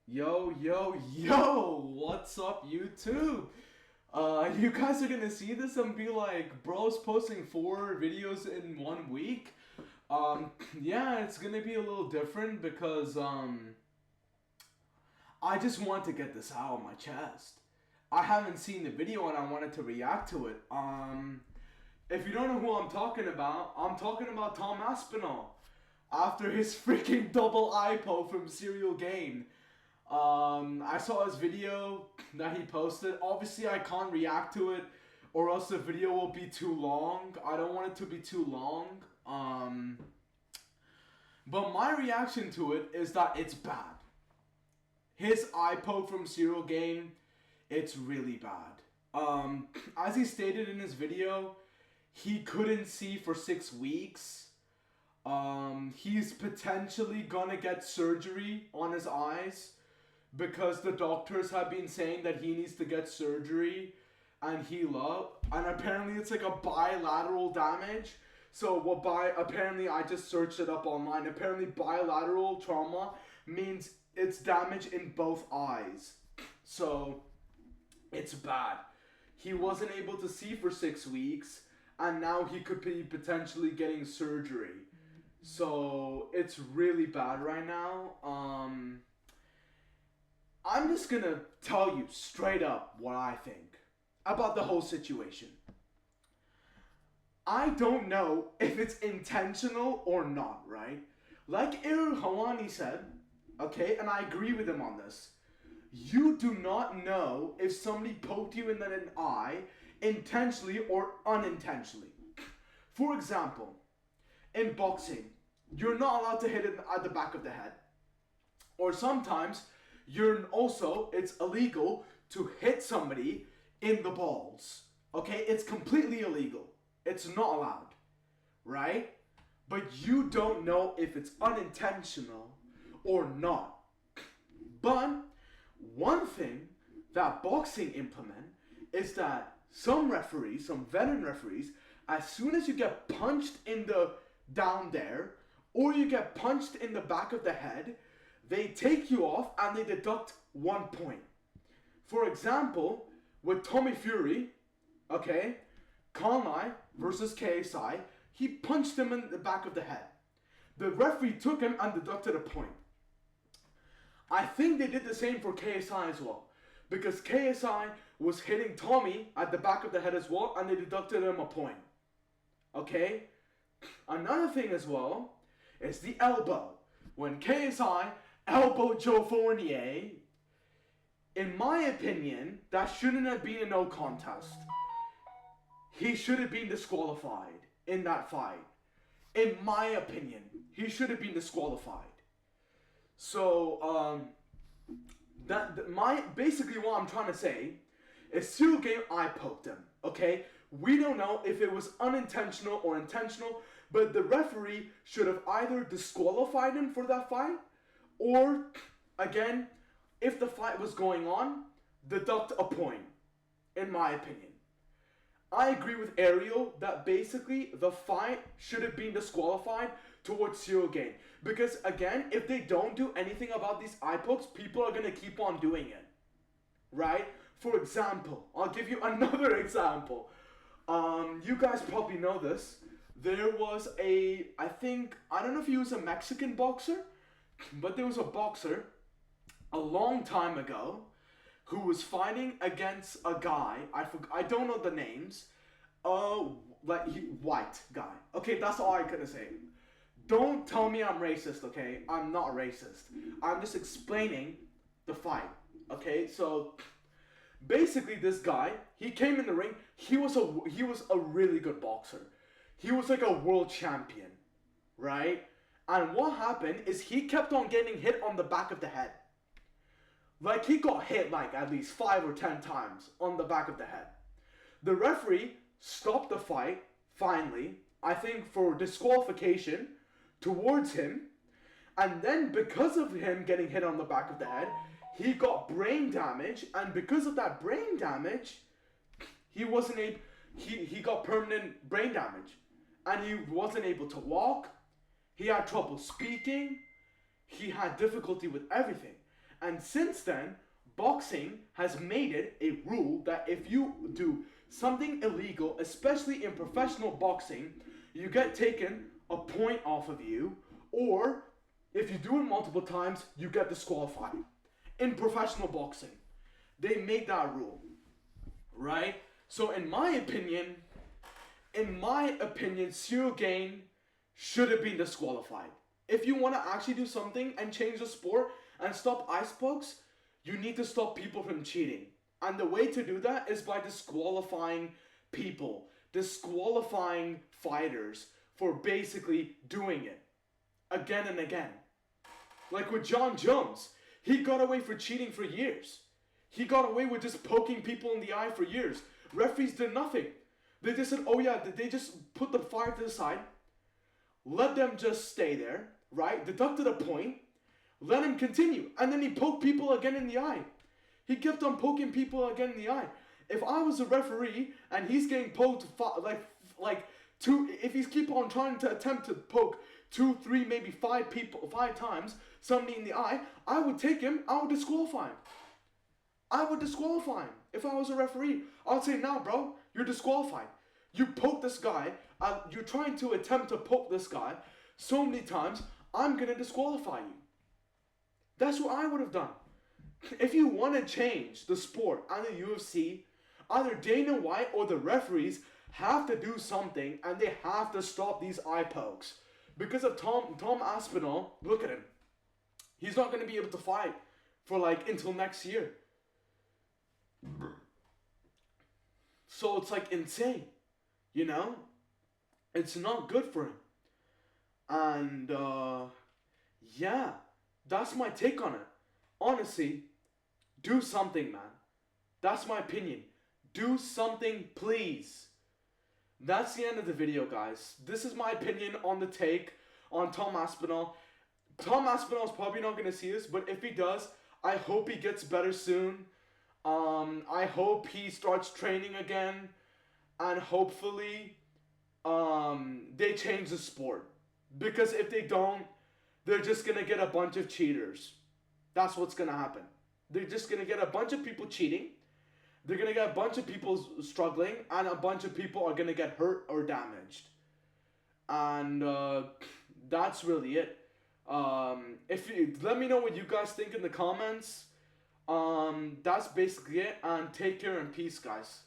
Yo, yo, yo! What's up, YouTube? You guys are gonna see this and be like, bro's posting 4 videos in 1 week. Yeah, it's gonna be a little different because, I just want to get this out of my chest. I haven't seen the video and I wanted to react to it. If you don't know who I'm talking about Tom Aspinall. After his freaking double eye poke from Serial Game. I saw his video that he posted. Obviously, I can't react to it, or else the video will be too long. I don't want it to be too long. But my reaction to it is that it's bad. His eye poke from Serial Game, it's really bad. As he stated in his video, he couldn't see for 6 weeks. He's potentially gonna get surgery on his eyes because the doctors have been saying that he needs to get surgery and heal up. And apparently it's like a bilateral damage. So apparently I just searched it up online. Apparently bilateral trauma means it's damage in both eyes. So it's bad. He wasn't able to see for 6 weeks and now he could be potentially getting surgery. So it's really bad right now. I'm just gonna tell you straight up what I think about the whole situation. I don't know if it's intentional or not, right? Like Hawani said, okay, and I agree with him on this. You do not know if somebody poked you in an eye intentionally or unintentionally. For example, in boxing, you're not allowed to hit it at the back of the head. Or sometimes, it's illegal to hit somebody in the balls. Okay? It's completely illegal. It's not allowed. Right? But you don't know if it's unintentional or not. But one thing that boxing implement is that some referees, some veteran referees, as soon as you get punched in the down there, or you get punched in the back of the head, they take you off and they deduct 1 point. For example, with Tommy Fury, okay, Conlai versus KSI, he punched him in the back of the head. The referee took him and deducted a point. I think they did the same for KSI as well, because KSI was hitting Tommy at the back of the head as well and they deducted him a point. Okay? Another thing as well is the elbow. When KSI elbowed Joe Fournier, in my opinion, that shouldn't have been a no contest. He should have been disqualified in that fight. In my opinion, he should have been disqualified. So, basically what I'm trying to say is Serial Game I poked him. Okay, we don't know if it was unintentional or intentional, but the referee should have either disqualified him for that fight, or, again, if the fight was going on, deduct a point, in my opinion. I agree with Ariel that basically the fight should have been disqualified towards Serial Game. Because, again, if they don't do anything about these eye pokes, people are going to keep on doing it. Right? For example, I'll give you another example. You guys probably know this. There was I don't know if he was a Mexican boxer, but there was a boxer a long time ago who was fighting against a guy, I don't know the names, white guy. Okay, that's all I could say. Don't tell me I'm racist, okay? I'm not racist. I'm just explaining the fight, okay? So basically this guy, he came in the ring, he was a really good boxer. He was like a world champion, right? And what happened is he kept on getting hit on the back of the head. Like, he got hit like at least 5 or 10 times on the back of the head. The referee stopped the fight, finally, I think for disqualification towards him. And then because of him getting hit on the back of the head, he got brain damage. And because of that brain damage, he got permanent brain damage. And he wasn't able to walk. He had trouble speaking. He had difficulty with everything. And since then, boxing has made it a rule that if you do something illegal, especially in professional boxing, you get taken a point off of you, or if you do it multiple times, you get disqualified. In professional boxing, they made that rule, right? So in my opinion, Cyril Gane should have been disqualified. If you want to actually do something and change the sport and stop ice pokes, you need to stop people from cheating. And the way to do that is by disqualifying people, disqualifying fighters for basically doing it again and again. Like with John Jones, he got away for cheating for years. He got away with just poking people in the eye for years. Referees did nothing. They just said, oh yeah, they just put the fight to the side, let them just stay there, right? Deducted a point, let him continue. And then he poked people again in the eye. He kept on poking people again in the eye. If I was a referee and he's getting poked if he's keep on trying to attempt to poke 2, 3, maybe 5 people, 5 times, somebody in the eye, I would take him, I would disqualify him. I would disqualify him if I was a referee. I would say, nah, bro, you're disqualified. You poked this guy, you're trying to attempt to poke this guy so many times, I'm going to disqualify you. That's what I would have done. If you want to change the sport and the UFC, either Dana White or the referees have to do something, and they have to stop these eye pokes. Because of Tom Aspinall, look at him. He's not going to be able to fight for until next year. So it's insane, you know? It's not good for him. And yeah, that's my take on it. Honestly, do something, man. That's my opinion. Do something, please. That's the end of the video, guys. This is my opinion on the take on Tom Aspinall. Tom Aspinall is probably not going to see this, but if he does, I hope he gets better soon. I hope he starts training again, and hopefully they change the sport. Because if they don't, they're just going to get a bunch of cheaters. That's what's going to happen. They're just going to get a bunch of people cheating. They're going to get a bunch of people struggling, and a bunch of people are going to get hurt or damaged. And that's really it. If you let me know what you guys think in the comments. That's basically it, and take care and peace, guys.